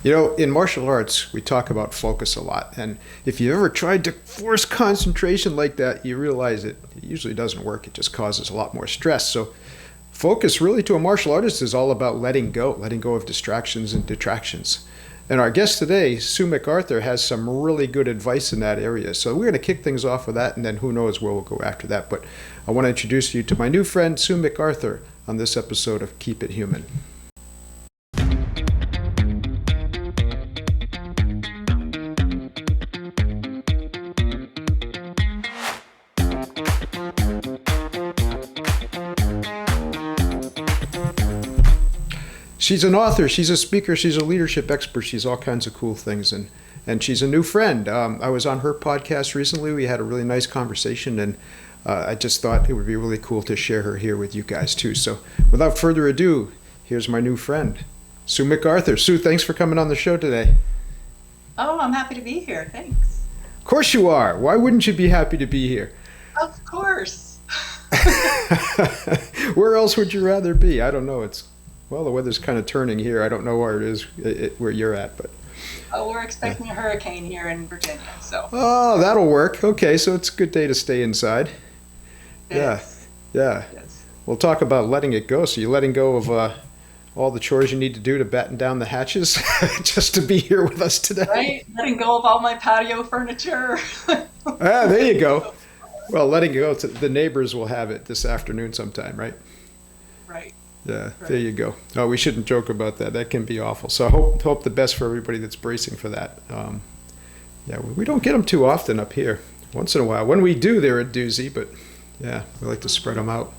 In martial arts, we talk about focus a lot. And if you ever tried to force concentration like that, you realize it usually doesn't work. It just causes a lot more stress. So focus really to a martial artist is all about letting go of distractions and detractions. And our guest today, Sue MacArthur, has some really good advice in that area. So we're going to kick things off with that, and then who knows where we'll go after that. But I want to introduce you to my new friend, Sue MacArthur, on this episode of Keep It Human. She's an author, she's a speaker, she's a leadership expert, she's all kinds of cool things, and she's a new friend. I was on her podcast recently. We had a really nice conversation, and I just thought it would be really cool to share her here with you guys too. So without further ado, here's my new friend, Sue MacArthur. Sue, thanks for coming on the show today. Oh, I'm happy to be here. Thanks. Of course you are. Why wouldn't you be happy to be here? Of course. Where else would you rather be? I don't know. Well, the weather's kind of turning here. I don't know where it is, where you're at, but. Oh, we're expecting a hurricane here in Virginia, so. Oh, that'll work. Okay, so it's a good day to stay inside. Yes. Yeah. Yes. We'll talk about letting it go. So you're letting go of all the chores you need to do to batten down the hatches just to be here with us today. Right? Letting go of all my patio furniture. There you go. Well, letting go, the neighbors will have it this afternoon sometime, right? Right. Yeah, right. There you go. Oh, we shouldn't joke about that. That can be awful. So I hope the best for everybody that's bracing for that. Yeah, we don't get them too often up here. Once in a while. When we do, they're a doozy, but yeah, we like to spread them out.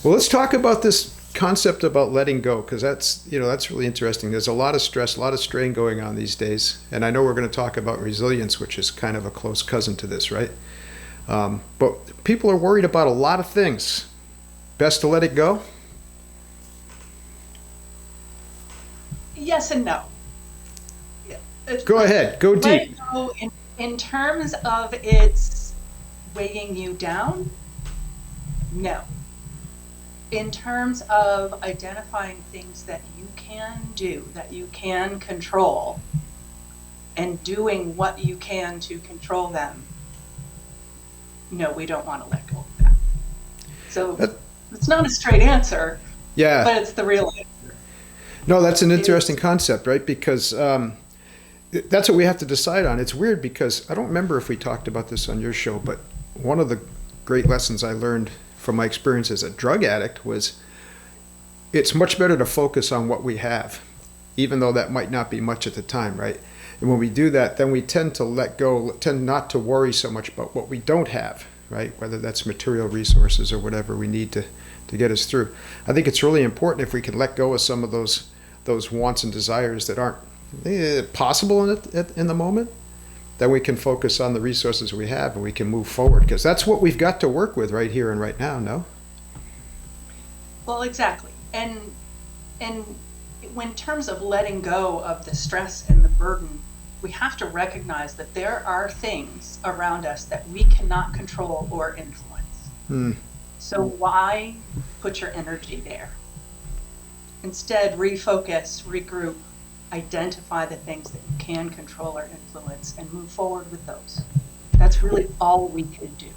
Well, let's talk about this concept about letting go, because that's really interesting. There's a lot of stress, a lot of strain going on these days. And I know we're going to talk about resilience, which is kind of a close cousin to this, right? But people are worried about a lot of things. Best to let it go? Yes and no. Go ahead. Go deep. Go in terms of it's weighing you down, no. In terms of identifying things that you can do, that you can control, and doing what you can to control them, no, we don't want to let go of that. So it's not a straight answer, but it's the real answer. No, that's an interesting concept, right? Because that's what we have to decide on. It's weird because I don't remember if we talked about this on your show, but one of the great lessons I learned from my experience as a drug addict was it's much better to focus on what we have, even though that might not be much at the time, right? And when we do that, then we tend to let go, tend not to worry so much about what we don't have, right? Whether that's material resources or whatever we need to get us through. I think it's really important if we can let go of some of those wants and desires that aren't possible in the moment, then we can focus on the resources we have and we can move forward, because that's what we've got to work with right here and right now, no? Well, exactly. And in terms of letting go of the stress and the burden, we have to recognize that there are things around us that we cannot control or influence. So why put your energy there? Instead, refocus, regroup, identify the things that you can control or influence, and move forward with those. That's really all we could do.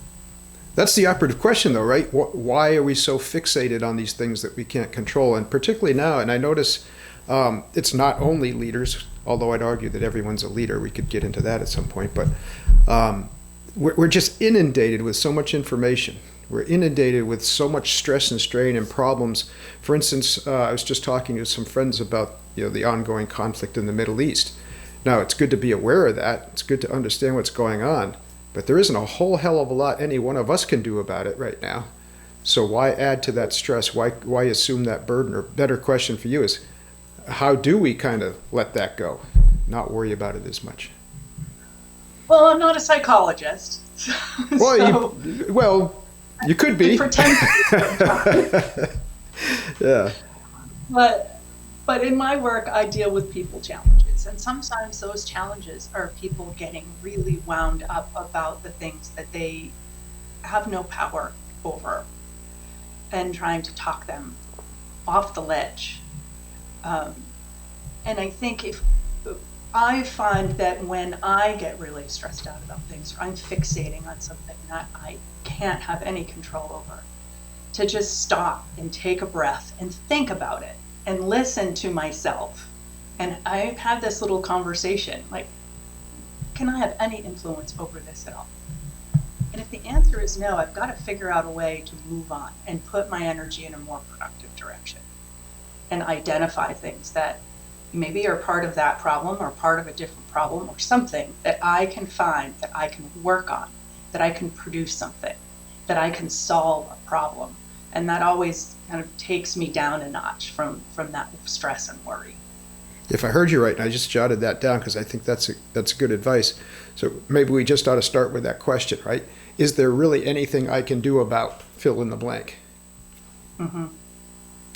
That's the operative question, though, right? Why are we so fixated on these things that we can't control? And particularly now, and I notice it's not only leaders, although I'd argue that everyone's a leader. We could get into that at some point. But we're just inundated with so much information. We're inundated with so much stress and strain and problems. For instance, I was just talking to some friends about the ongoing conflict in the Middle East. Now, it's good to be aware of that. It's good to understand what's going on. But there isn't a whole hell of a lot any one of us can do about it right now. So why add to that stress? Why assume that burden? Or better question for you is, how do we kind of let that go? Not worry about it as much. Well, I'm not a psychologist. Well, you could be. Pretend to be. Yeah. But in my work, I deal with people challenges. And sometimes those challenges are people getting really wound up about the things that they have no power over and trying to talk them off the ledge. And I think I find that when I get really stressed out about things, or I'm fixating on something that I can't have any control over, to just stop and take a breath and think about it and listen to myself. And I have this little conversation like, can I have any influence over this at all? And if the answer is no, I've got to figure out a way to move on and put my energy in a more productive direction and identify things that maybe are part of that problem or part of a different problem or something that I can find, that I can work on, that I can produce something, that I can solve a problem. And that always kind of takes me down a notch from that stress and worry. If I heard you right, and I just jotted that down because I think that's good advice. So maybe we just ought to start with that question, right? Is there really anything I can do about fill in the blank? Mm-hmm.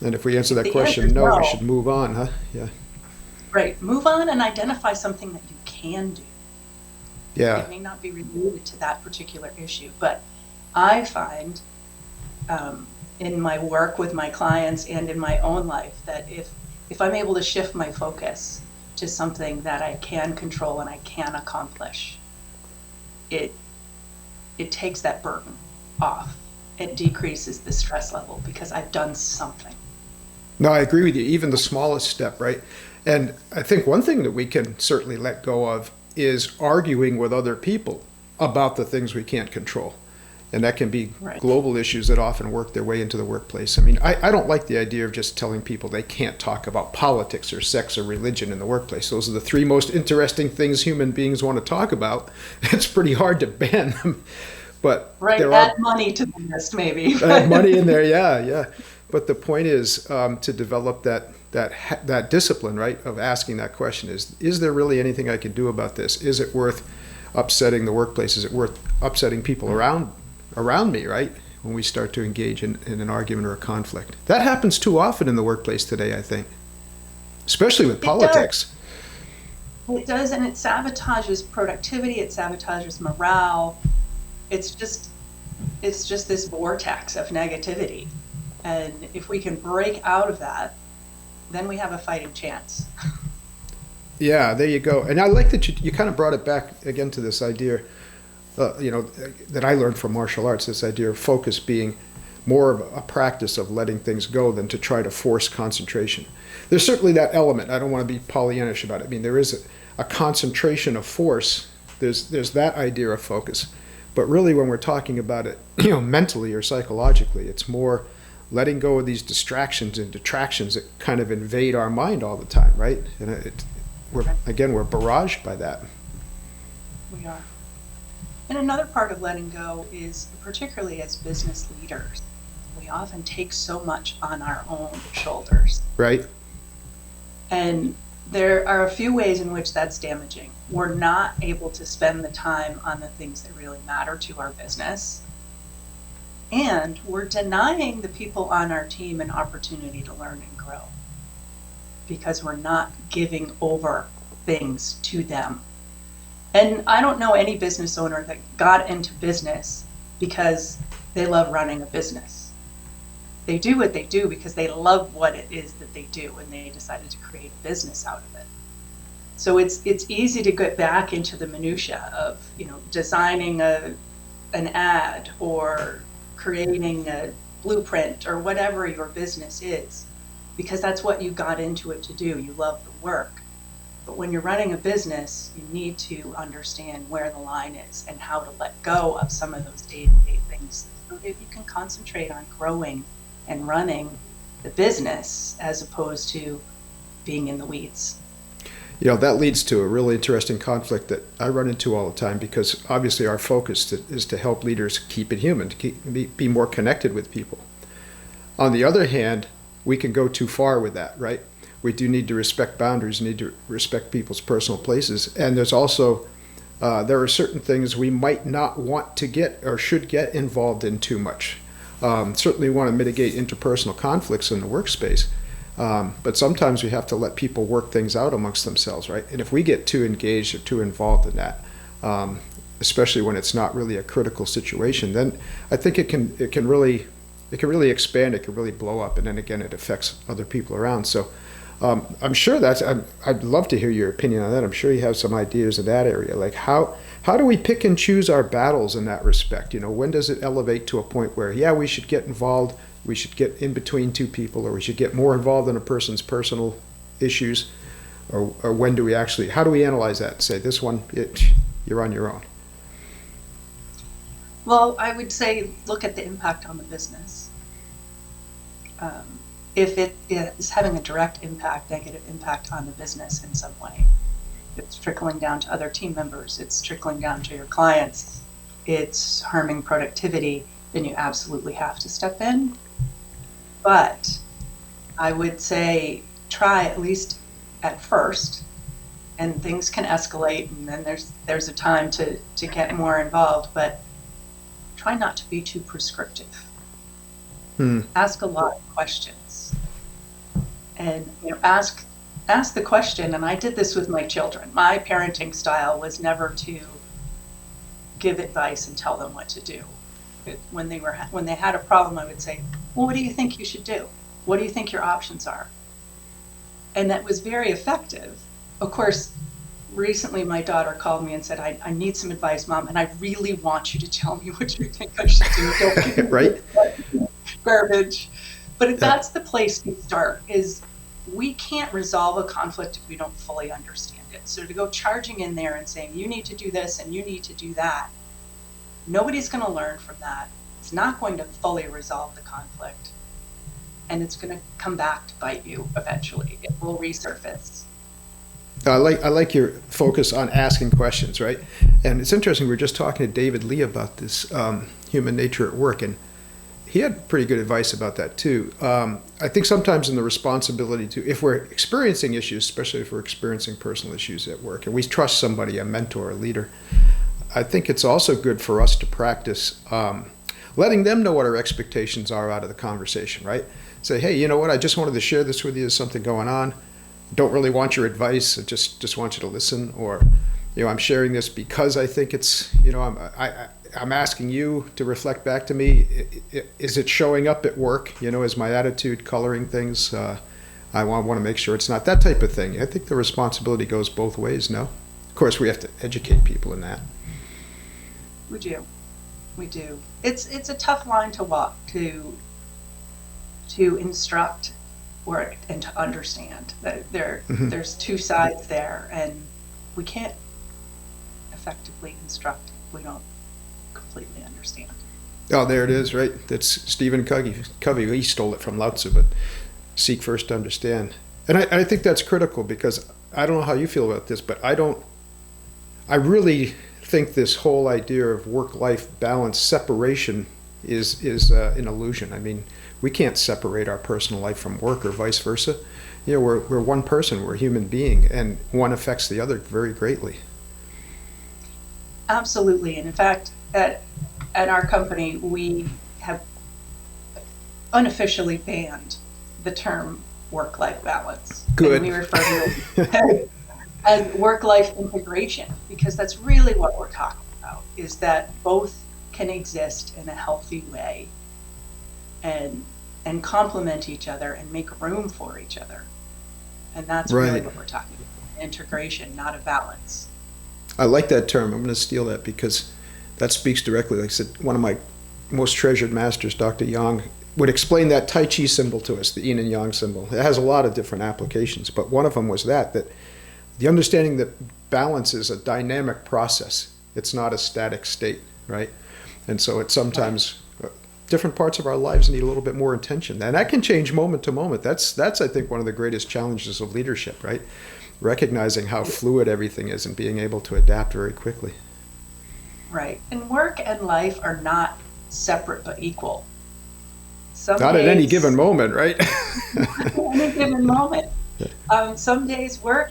And if we answer that question, no, we should move on, huh? Yeah. Right. Move on and identify something that you can do. Yeah. It may not be related to that particular issue, but I find in my work with my clients and in my own life that if I'm able to shift my focus to something that I can control and I can accomplish, it takes that burden off. It decreases the stress level because I've done something. No, I agree with you. Even the smallest step, right? And I think one thing that we can certainly let go of is arguing with other people about the things we can't control. And that can be global issues that often work their way into the workplace. I mean, I don't like the idea of just telling people they can't talk about politics or sex or religion in the workplace. Those are the three most interesting things human beings want to talk about. It's pretty hard to ban them. But add money to the list, maybe. Add money in there, yeah. But the point is to develop that discipline, right, of asking that question: is there really anything I can do about this? Is it worth upsetting the workplace? Is it worth upsetting people around me, right? When we start to engage in an argument or a conflict. That happens too often in the workplace today, I think, especially with politics. It does, and it sabotages productivity, it sabotages morale. It's just this vortex of negativity. And if we can break out of that, then we have a fighting chance. Yeah, there you go. And I like that you kind of brought it back again to this idea, that I learned from martial arts, this idea of focus being more of a practice of letting things go than to try to force concentration. There's certainly that element. I don't want to be Pollyannish about it. I mean, there is a concentration of force. There's that idea of focus. But really, when we're talking about it, mentally or psychologically, it's more letting go of these distractions and detractions that kind of invade our mind all the time, right? And we're barraged by that. We are. And another part of letting go is, particularly as business leaders, we often take so much on our own shoulders. Right. And there are a few ways in which that's damaging. We're not able to spend the time on the things that really matter to our business. And we're denying the people on our team an opportunity to learn and grow because we're not giving over things to them. And I don't know any business owner that got into business because they love running a business. They do what they do because they love what it is that they do, and they decided to create a business out of it. So it's easy to get back into the minutia of designing an ad or creating a blueprint or whatever your business is, because that's what you got into it to do. You love the work. But when you're running a business, you need to understand where the line is and how to let go of some of those day-to-day things so that you can concentrate on growing and running the business as opposed to being in the weeds. That leads to a really interesting conflict that I run into all the time, because obviously our focus is to help leaders keep it human, to be more connected with people. On the other hand, we can go too far with that, right? We do need to respect boundaries, need to respect people's personal places. And there's also, there are certain things we might not want to get or should get involved in too much. Certainly want to mitigate interpersonal conflicts in the workspace. But sometimes we have to let people work things out amongst themselves, right? And if we get too engaged or too involved in that, especially when it's not really a critical situation, then I think it can really expand, it can really blow up, and then again it affects other people around. So I'm sure I'd love to hear your opinion on that. I'm sure you have some ideas in that area. Like how do we pick and choose our battles in that respect? When does it elevate to a point where, yeah, we should get involved, we should get in between two people, or we should get more involved in a person's personal issues, or when do we actually, how do we analyze that and say, this one, you're on your own? Well, I would say look at the impact on the business. If it is having a direct impact, negative impact on the business in some way, it's trickling down to other team members, it's trickling down to your clients, it's harming productivity, then you absolutely have to step in. But I would say try at least at first, and things can escalate, and then there's a time to get more involved, but try not to be too prescriptive. Ask a lot of questions, and ask the question. And I did this with my children. My parenting style was never to give advice and tell them what to do. When they had a problem, I would say, well, what do you think you should do? What do you think your options are? And that was very effective. Of course, recently my daughter called me and said, I need some advice, Mom, and I really want you to tell me what you think I should do. Don't give me right? Garbage. But that's the place to start, is we can't resolve a conflict if we don't fully understand it. So to go charging in there and saying, you need to do this and you need to do that, nobody's going to learn from that. It's not going to fully resolve the conflict. And it's going to come back to bite you eventually. It will resurface. I like your focus on asking questions, right? And it's interesting, we were just talking to David Lee about this human nature at work, and he had pretty good advice about that too. I think sometimes in the responsibility to, if we're experiencing issues, especially if we're experiencing personal issues at work, and we trust somebody, a mentor, a leader, I think it's also good for us to practice letting them know what our expectations are out of the conversation, right? Say, hey, you know what, I just wanted to share this with you, there's something going on. Don't really want your advice, I just want you to listen. Or, I'm sharing this because I think it's, I'm asking you to reflect back to me. Is it showing up at work? Is my attitude coloring things? I want to make sure it's not that type of thing. I think the responsibility goes both ways, no? Of course, we have to educate people in that. We do. It's a tough line to walk, to instruct and to understand that there's two sides there, and we can't effectively instruct if we don't completely understand. Oh, there it is, right? That's Stephen Covey. He stole it from Lao Tzu, but seek first to understand. And I think that's critical, because I don't know how you feel about this, but I really think this whole idea of work-life balance separation is an illusion. I mean, we can't separate our personal life from work or vice versa. We're one person, we're a human being, and one affects the other very greatly. Absolutely. And in fact, at our company, we have unofficially banned the term work-life balance. Good. And we refer to it as work-life integration, because that's really what we're talking about, is that both can exist in a healthy way and complement each other and make room for each other. And that's really what we're talking about. Integration, not a balance. I like that term. I'm going to steal that, because that speaks directly. Like I said, one of my most treasured masters, Dr. Yang, would explain that Tai Chi symbol to us, the yin and yang symbol. It has a lot of different applications, but one of them was that the understanding that balance is a dynamic process. It's not a static state, right? And so it's sometimes different parts of our lives need a little bit more attention. And that can change moment to moment. That's I think, one of the greatest challenges of leadership, right? Recognizing how fluid everything is and being able to adapt very quickly. Right. And work and life are not separate but equal. Not at any given moment, right? At any given moment. Some days work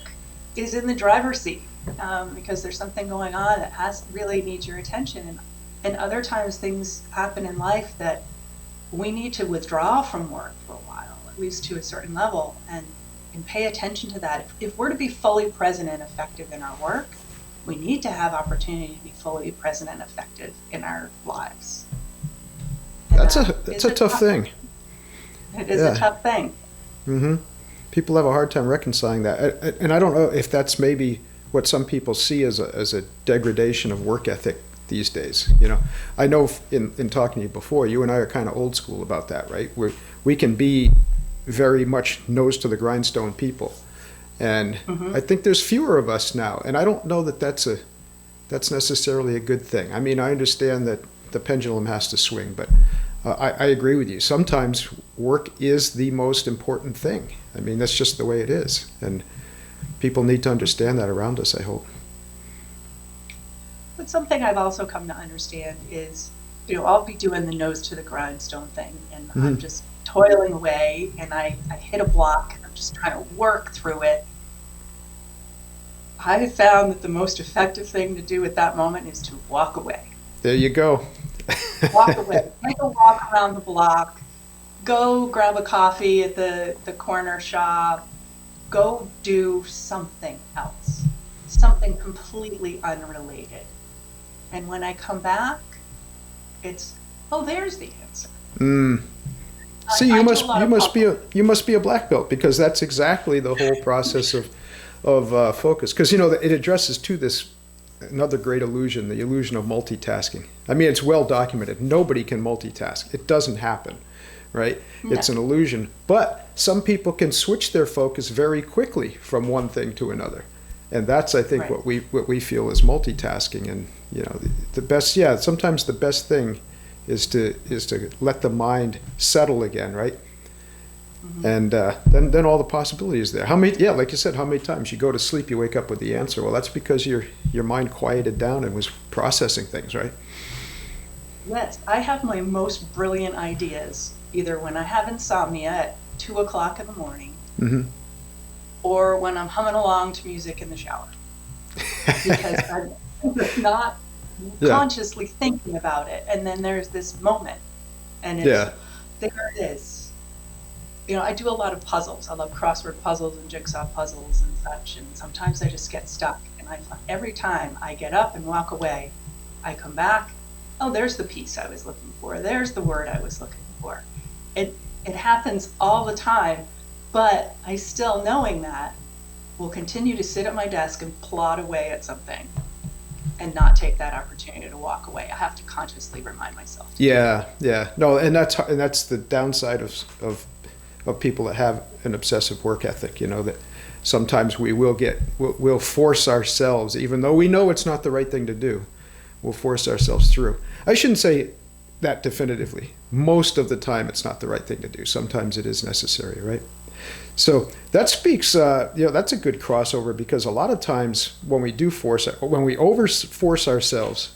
is in the driver's seat because there's something going on that really needs your attention. And other times things happen in life that we need to withdraw from work for a while, at least to a certain level, and pay attention to that. If we're to be fully present and effective in our work, we need to have opportunity to be fully present and effective in our lives. And that's a tough thing. It is a tough thing. Mm-hmm. People have a hard time reconciling that. And I don't know if that's maybe what some people see as a degradation of work ethic these days. You know, I know in talking to you before, you and I are kind of old school about that, right? We can be very much nose to the grindstone people. And I think there's fewer of us now. And I don't know that that's necessarily a good thing. I mean, I understand that the pendulum has to swing, but I agree with you. Sometimes work is the most important thing. I mean, that's just the way it is. And people need to understand that around us, I hope. But something I've also come to understand is, I'll be doing the nose to the grindstone thing, and I'm just toiling away, and I hit a block, and I'm just trying to work through it. I have found that the most effective thing to do at that moment is to walk away. There you go. Walk away. Take a walk around the block. Go grab a coffee at the corner shop. Go do something else. Something completely unrelated. And when I come back, it's, oh, there's the answer. See, you must be a black belt, because that's exactly the whole process of focus. Because it addresses to this another great illusion, the illusion of multitasking. I mean, it's well documented. Nobody can multitask. It doesn't happen, right? No. It's an illusion. But some people can switch their focus very quickly from one thing to another, and that's, I think, right, what we feel is multitasking. And the best, sometimes the best thing is to let the mind settle again, right? And then all the possibilities there. Like you said, how many times you go to sleep, you wake up with the answer? Well, that's because your mind quieted down and was processing things, right? Yes, I have my most brilliant ideas either when I have insomnia at 2 o'clock in the morning, or when I'm humming along to music in the shower, because I'm not consciously thinking about it. And then there's this moment, and there it is. I do a lot of puzzles. I love crossword puzzles and jigsaw puzzles and such, and sometimes I just get stuck. And every time I get up and walk away, I come back, oh, there's the piece I was looking for. There's the word I was looking for. It happens all the time, but I still, knowing that, will continue to sit at my desk and plod away at something and not take that opportunity to walk away. I have to consciously remind myself. Yeah. No, and that's the downside of people that have an obsessive work ethic, that sometimes we'll force ourselves, even though we know it's not the right thing to do, we'll force ourselves through. I shouldn't say that definitively. Most of the time it's not the right thing to do. Sometimes it is necessary, right? So that speaks, that's a good crossover, because a lot of times when we over force ourselves,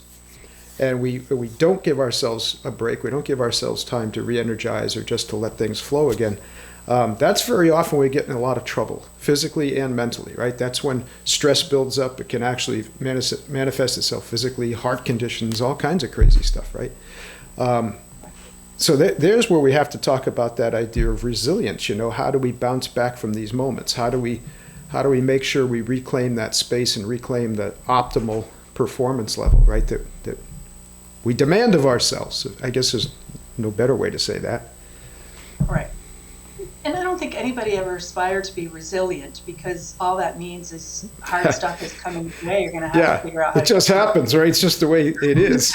and we don't give ourselves a break, we don't give ourselves time to re-energize or just to let things flow again, that's very often we get in a lot of trouble, physically and mentally, right? That's when stress builds up. It can actually manifest itself physically, heart conditions, all kinds of crazy stuff, right? So there's where we have to talk about that idea of resilience. How do we bounce back from these moments? How do we make sure we reclaim that space and reclaim the optimal performance level, right? That we demand of ourselves. I guess there's no better way to say that. Right. And I don't think anybody ever aspired to be resilient, because all that means is hard stuff is coming your way. You're going to have to figure out how it just happens, right? It's just the way it is.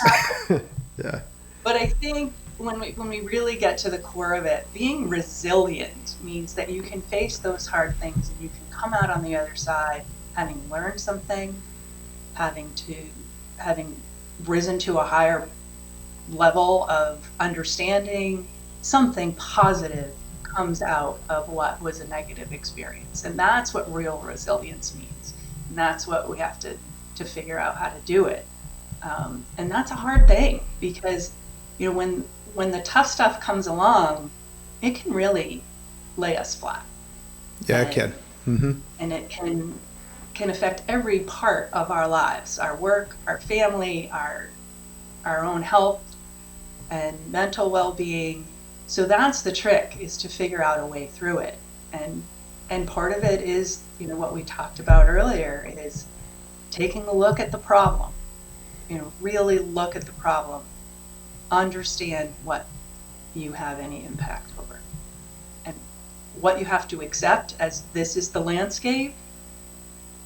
Yeah. But I think when we really get to the core of it, being resilient means that you can face those hard things and you can come out on the other side having learned something, having risen to a higher level of understanding. Something positive comes out of what was a negative experience. And that's what real resilience means. And that's what we have to figure out how to do it. And that's a hard thing, because when the tough stuff comes along, it can really lay us flat. Yeah, it can. And it can affect every part of our lives, our work, our family, our own health and mental well-being. So that's the trick, is to figure out a way through it. And part of it is, what we talked about earlier, is taking a look at the problem. Really look at the problem. Understand what you have any impact over. And what you have to accept as this is the landscape,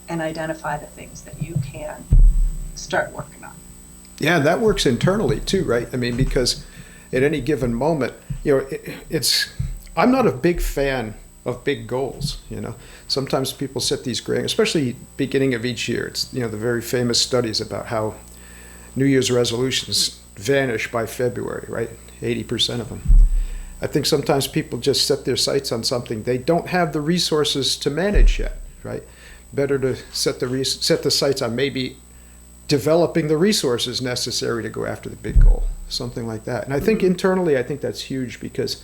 and identify the things that you can start working on. Yeah, that works internally too, right? I mean, because at any given moment, I'm not a big fan of big goals. Sometimes people set these great, especially beginning of each year. It's the very famous studies about how New Year's resolutions vanish by February, right? 80% of them. I think sometimes people just set their sights on something they don't have the resources to manage yet, right? Better to set the sights on maybe developing the resources necessary to go after the big goal, something like that. And I think internally, I think that's huge because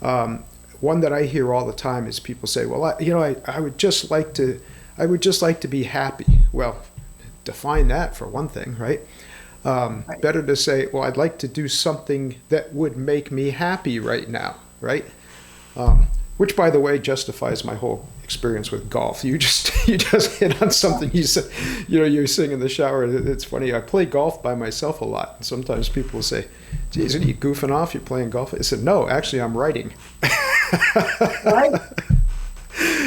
one that I hear all the time is people say, well, I would just like to be happy. Well, define that for one thing, right? Right. Better to say, well, I'd like to do something that would make me happy right now, right? Which, by the way, justifies my whole experience with golf. You just hit on something. You said, you're sitting in the shower. It's funny. I play golf by myself a lot. And sometimes people will say, geez, are you goofing off? You're playing golf? I said, no, actually, I'm writing. Right.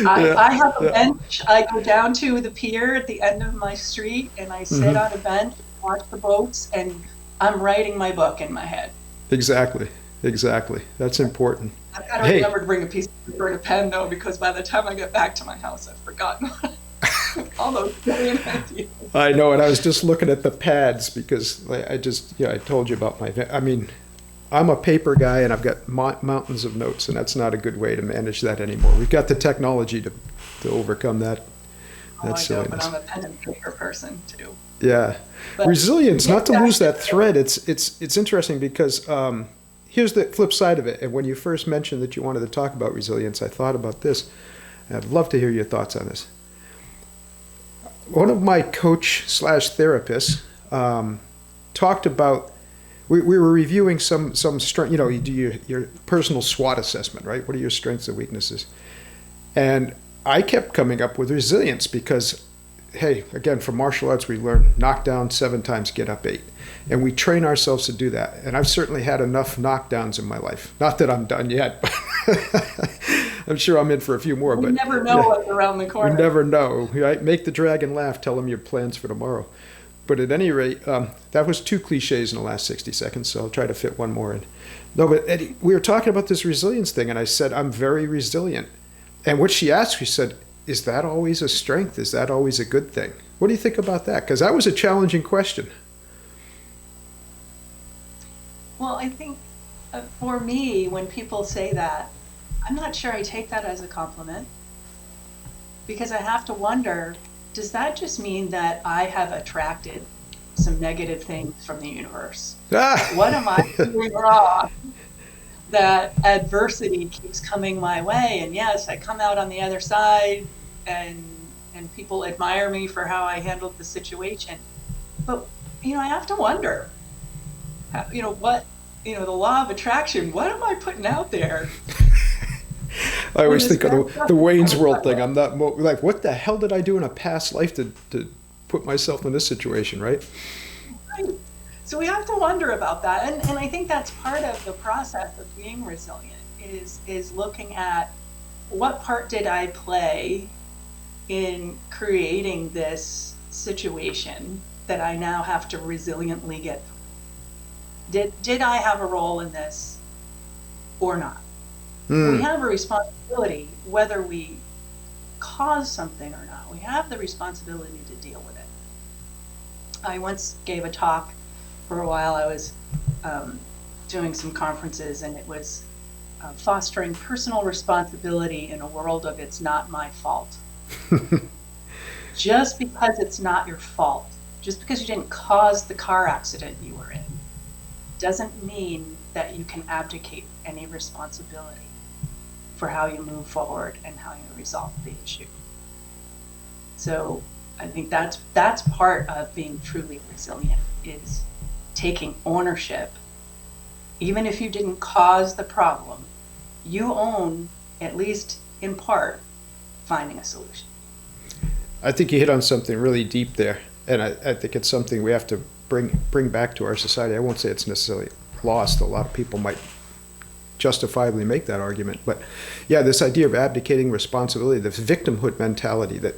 I have a bench. I go down to the pier at the end of my street, and I sit on a bench, watch the boats, and I'm writing my book in my head. Exactly. That's important. I've got to remember to bring a piece of paper and a pen, though, because by the time I get back to my house, I've forgotten all those brilliant ideas. I know, and I was just looking at the pads because I told you about I'm a paper guy and I've got mountains of notes, and that's not a good way to manage that anymore. We've got the technology to overcome that silliness. But I'm a pen and paper person too. Yeah. But resilience, not to lose that thread. It's interesting because here's the flip side of it. And when you first mentioned that you wanted to talk about resilience, I thought about this. I'd love to hear your thoughts on this. One of my coach/therapists talked about, we were reviewing some strength, you do your personal SWOT assessment, right? What are your strengths and weaknesses? And I kept coming up with resilience because, hey, again, from martial arts, we learn knock down 7 times, get up 8. And we train ourselves to do that. And I've certainly had enough knockdowns in my life. Not that I'm done yet, but I'm sure I'm in for a few more. We never know what's around the corner. We never know, right? Make the dragon laugh, tell him your plans for tomorrow. But at any rate, that was 2 cliches in the last 60 seconds, so I'll try to fit one more in. No, but Eddie, we were talking about this resilience thing, and I said, I'm very resilient. And what she asked, she said, is that always a strength? Is that always a good thing? What do you think about that? Because that was a challenging question. Well, I think for me, when people say that, I'm not sure I take that as a compliment, because I have to wonder, does that just mean that I have attracted some negative things from the universe? What am I doing wrong that adversity keeps coming my way? And yes, I come out on the other side and people admire me for how I handled the situation. But, I have to wonder, the law of attraction, what am I putting out there? I always think of the Wayne's World thing. I'm not like, what the hell did I do in a past life to put myself in this situation, right? Right. So we have to wonder about that. And I think that's part of the process of being resilient is looking at what part did I play in creating this situation that I now have to resiliently get through. Did I have a role in this or not? We have a responsibility, whether we cause something or not. We have the responsibility to deal with it. I once gave a talk for a while. I was doing some conferences, and it was fostering personal responsibility in a world of it's not my fault. Just because it's not your fault, just because you didn't cause the car accident you were in, doesn't mean that you can abdicate any responsibility for how you move forward and how you resolve the issue. So I think that's part of being truly resilient, is taking ownership. Even if you didn't cause the problem, you own, at least in part, finding a solution. I think you hit on something really deep there, and I think it's something we have to bring back to our society. I won't say it's necessarily lost. A lot of people might justifiably make that argument. But yeah, this idea of abdicating responsibility, this victimhood mentality that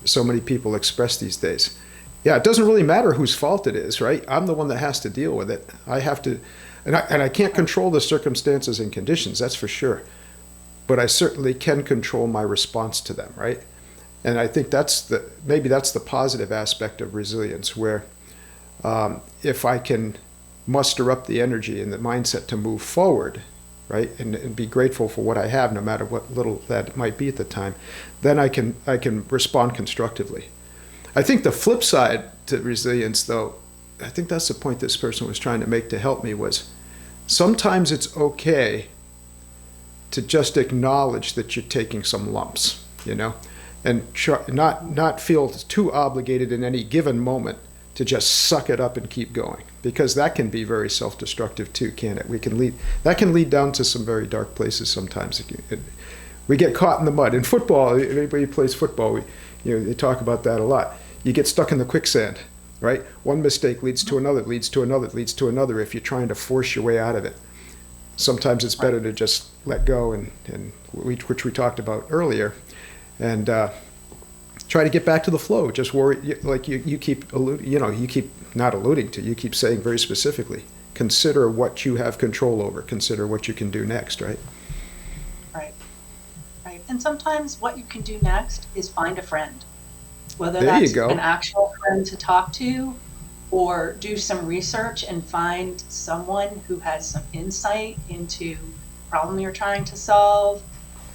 so many people express these days. Yeah, it doesn't really matter whose fault it is, right? I'm the one that has to deal with it. I have to, and I can't control the circumstances and conditions, that's for sure. But I certainly can control my response to them, right? And I think maybe that's the positive aspect of resilience, where if I can muster up the energy and the mindset to move forward, right, and be grateful for what I have, no matter what little that might be at the time, then I can respond constructively. I think the flip side to resilience, though, I think that's the point this person was trying to make to help me, was sometimes it's okay to just acknowledge that you're taking some lumps, and not feel too obligated in any given moment to just suck it up and keep going, because that can be very self-destructive too, can't it? That can lead down to some very dark places sometimes. We get caught in the mud. In football, anybody who plays football, they talk about that a lot. You get stuck in the quicksand, right? One mistake leads to another, leads to another, leads to another if you're trying to force your way out of it. Sometimes it's better to just let go, which we talked about earlier, and try to get back to the flow. Just worry, like you keep you keep not alluding to, you keep saying very specifically, consider what you have control over, consider what you can do next, right? Right. And sometimes what you can do next is find a friend, whether there that's you go. an actual friend to talk to, or do some research and find someone who has some insight into the problem you're trying to solve,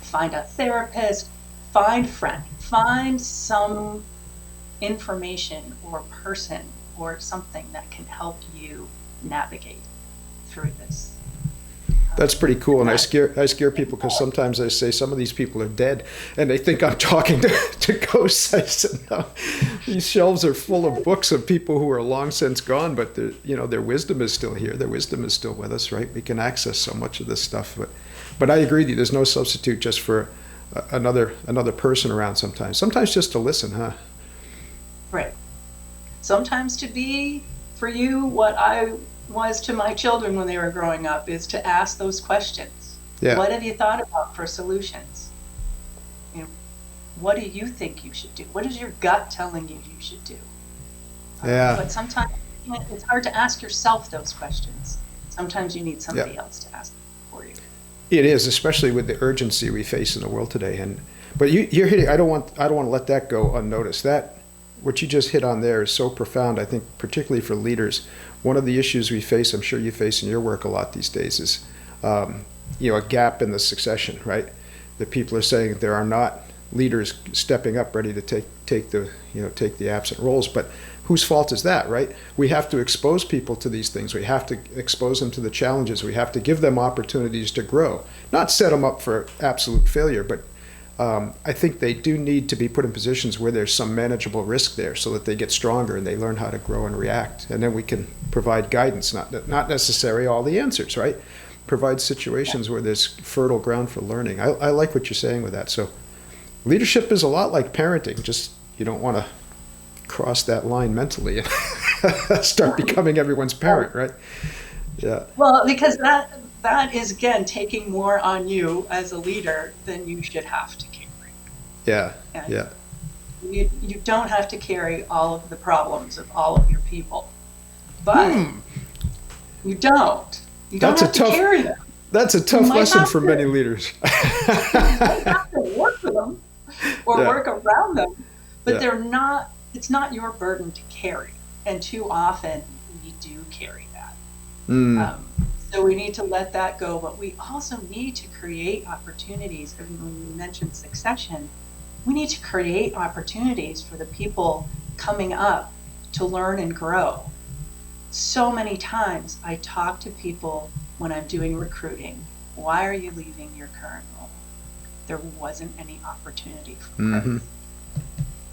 find a therapist, find a friend, find some information or person or something that can help you navigate through this. That's pretty cool, and I scare people because sometimes I say some of these people are dead, and they think I'm talking to ghosts. I said, no, these shelves are full of books of people who are long since gone, but their wisdom is still here. Their wisdom is still with us, right? We can access so much of this stuff, but I agree with you. There's no substitute just for another person around sometimes. Sometimes just to listen, huh? Right. Sometimes to be, for you, what I was to my children when they were growing up, is to ask those questions. Yeah. What have you thought about for solutions? What do you think you should do? What is your gut telling you you should do? Yeah. But sometimes it's hard to ask yourself those questions. Sometimes you need somebody else to ask them for you. It is, especially with the urgency we face in the world today. But you're hitting. I don't want to let that go unnoticed. That what you just hit on there is so profound. I think particularly for leaders, one of the issues we face, I'm sure you face in your work a lot these days, is a gap in the succession. Right, that people are saying there are not leaders stepping up ready to take the absent roles. But whose fault is that, right? We have to expose people to these things. We have to expose them to the challenges. We have to give them opportunities to grow, not set them up for absolute failure, but I think they do need to be put in positions where there's some manageable risk there so that they get stronger and they learn how to grow and react. And then we can provide guidance, not necessarily all the answers, right? Provide situations where there's fertile ground for learning. I like what you're saying with that. So leadership is a lot like parenting, just you don't want to cross that line mentally and start becoming everyone's parent, right? Yeah. Well, because that is, again, taking more on you as a leader than you should have to carry. Yeah. And yeah. You don't have to carry all of the problems of all of your people, but you don't. You don't have to carry them. That's a tough lesson for many leaders. You might have to work with them or work around them, but they're not. It's not your burden to carry, and too often we do carry that. So we need to let that go, but we also need to create opportunities. I mean, when you mentioned succession, we need to create opportunities for the people coming up to learn and grow. So many times I talk to people when I'm doing recruiting. Why are you leaving your current role? There wasn't any opportunity for growth.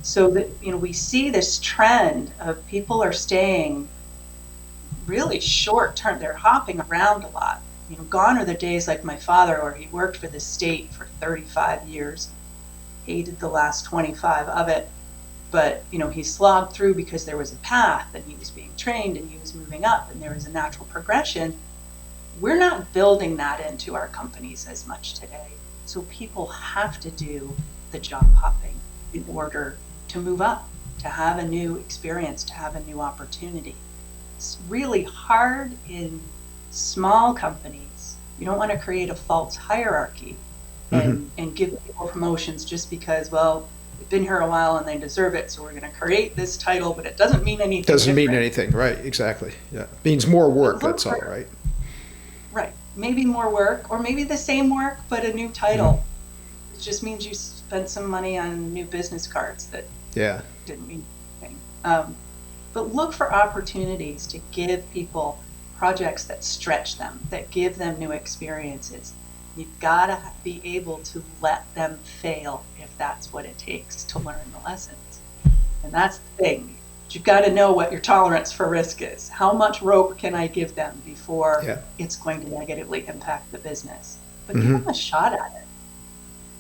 So that, we see this trend of people are staying really short term. They're hopping around a lot. Gone are the days like my father, where he worked for the state for 35 years, hated the last 25 of it, but he slogged through because there was a path and he was being trained and he was moving up and there was a natural progression. We're not building that into our companies as much today. So people have to do the job hopping in order to move up, to have a new experience, to have a new opportunity. It's really hard in small companies. You don't want to create a false hierarchy and give people promotions just because, well, they've been here a while and they deserve it, so we're going to create this title, but it doesn't mean anything. Doesn't different. mean anything, right? Exactly. Yeah, it means more work. That's all, right? Right. Maybe more work, or maybe the same work but a new title. It just means you spent some money on new business cards that didn't mean anything. But look for opportunities to give people projects that stretch them, that give them new experiences. You've got to be able to let them fail if that's what it takes to learn the lessons. And that's the thing. You've got to know what your tolerance for risk is. How much rope can I give them before it's going to negatively impact the business? But give them a shot at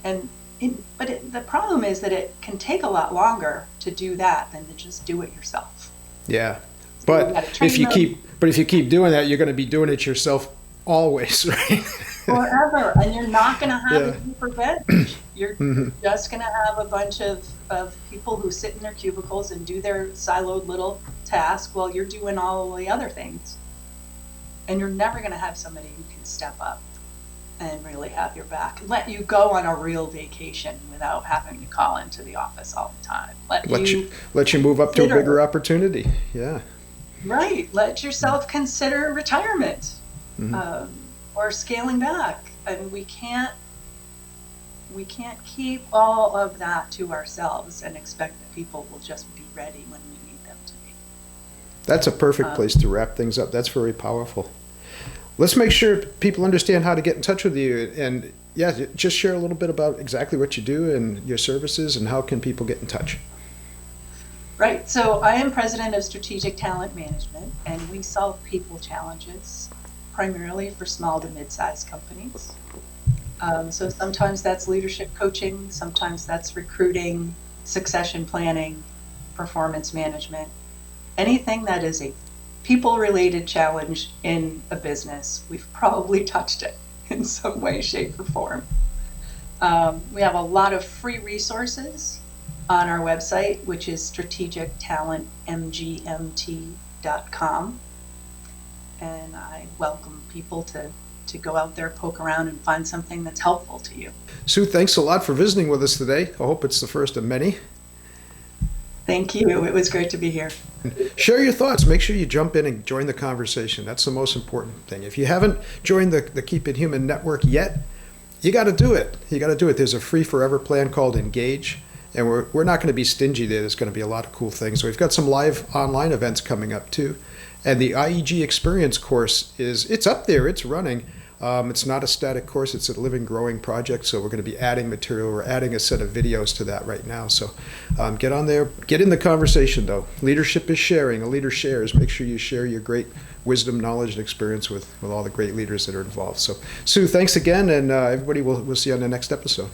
it. The problem is that it can take a lot longer to do that than to just do it yourself. Yeah, So but if you keep doing that, you're going to be doing it yourself always, right? Forever, and you're not going to have a deeper bench. You're just going to have a bunch of people who sit in their cubicles and do their siloed little task while you're doing all the other things. And you're never going to have somebody who can step up and really have your back and let you go on a real vacation without having to call into the office all the time. Let you move up to a bigger opportunity. Yeah. Right. Let yourself consider retirement. Or scaling back, and we can't keep all of that to ourselves and expect that people will just be ready when we need them to be. That's a perfect place to wrap things up. That's very powerful. Let's make sure people understand how to get in touch with you, and just share a little bit about exactly what you do and your services, and how can people get in touch. Right. So I am president of Strategic Talent Management, and we solve people challenges primarily for small to mid-sized companies. So sometimes that's leadership coaching, sometimes that's recruiting, succession planning, performance management. Anything that is a people-related challenge in a business, we've probably touched it in some way, shape, or form. We have a lot of free resources on our website, which is strategictalentmgmt.com. And I welcome people to go out there, poke around, and find something that's helpful to you. Sue, thanks a lot for visiting with us today. I hope it's the first of many. Thank you. It was great to be here. Share your thoughts. Make sure you jump in and join the conversation. That's the most important thing. If you haven't joined the Keep It Human Network yet, you got to do it. There's a free forever plan called Engage. And we're not going to be stingy there. There's going to be a lot of cool things. So we've got some live online events coming up too. And the IEG Experience course it's up there, it's running. It's not a static course, it's a living, growing project. So we're going to be adding material. We're adding a set of videos to that right now. So get on there, get in the conversation though. Leadership is sharing, a leader shares. Make sure you share your great wisdom, knowledge, and experience with all the great leaders that are involved. So Sue, thanks again, and everybody, we'll see you on the next episode.